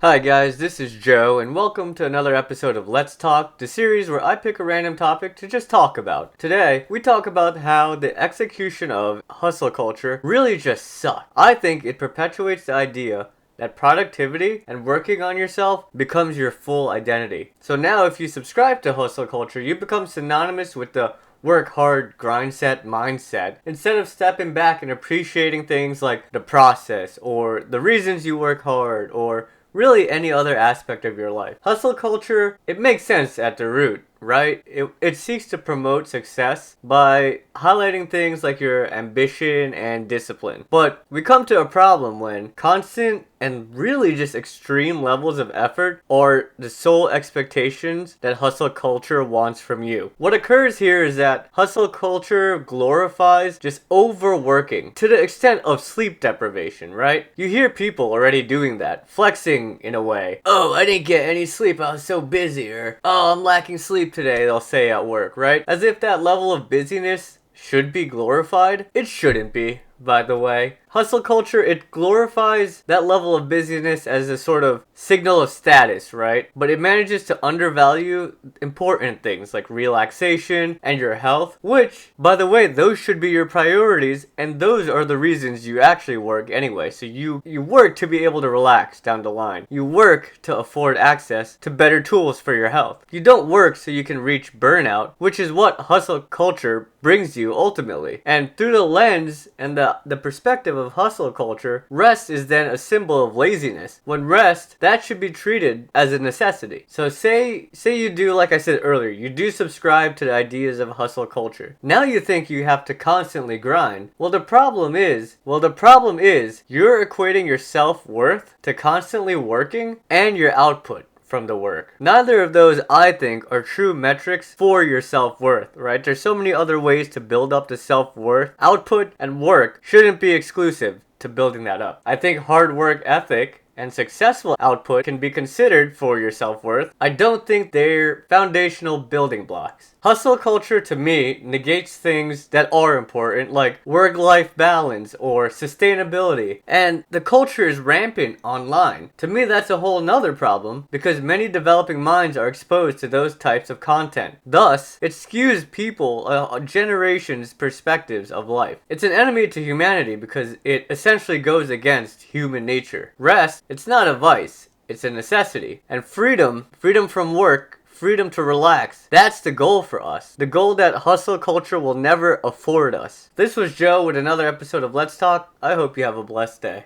Hi guys, this is Joe, and welcome to another episode of Let's Talk, the series where I pick a random topic to just talk about. Today, we talk about how the execution of hustle culture really just sucks. I think it perpetuates the idea that productivity and working on yourself becomes your full identity. So now if you subscribe to hustle culture, you become synonymous with the work hard, grind set mindset instead of stepping back and appreciating things like the process or the reasons you work hard or really any other aspect of your life. Hustle culture, it makes sense at the root, right? It seeks to promote success by highlighting things like your ambition and discipline. But we come to a problem when constant and really just extreme levels of effort are the sole expectations that hustle culture wants from you. What occurs here is that hustle culture glorifies just overworking to the extent of sleep deprivation, right? You hear people already doing that, flexing in a way. Oh, I didn't get any sleep, I was so busy, or oh, I'm lacking sleep today, they'll say at work, right? As if that level of busyness should be glorified. It shouldn't be, by the way. Hustle culture, it glorifies that level of busyness as a sort of signal of status, right? But it manages to undervalue important things like relaxation and your health, which, by the way, those should be your priorities, and those are the reasons you actually work anyway. So you work to be able to relax down the line. You work to afford access to better tools for your health. You don't work so you can reach burnout, which is what hustle culture brings you ultimately. And through the lens and the perspective of hustle culture, rest is then a symbol of laziness. When rest, that should be treated as a necessity. So say you do, like I said earlier, you do subscribe to the ideas of hustle culture. Now you think you have to constantly grind. Well, the problem is you're equating your self-worth to constantly working and your output from the work. Neither of those, I think, are true metrics for your self-worth, right? There's so many other ways to build up the self-worth. Output and work shouldn't be exclusive to building that up. I think hard work ethic and successful output can be considered for your self-worth. I don't think they're foundational building blocks. Hustle culture, to me, negates things that are important, like work-life balance or sustainability. And the culture is rampant online. To me, that's a whole nother problem, because many developing minds are exposed to those types of content. Thus, it skews people, generations' perspectives of life. It's an enemy to humanity because it essentially goes against human nature. Rest, it's not a vice, it's a necessity. And freedom from work, freedom to relax, that's the goal for us. The goal that hustle culture will never afford us. This was Joe with another episode of Let's Talk. I hope you have a blessed day.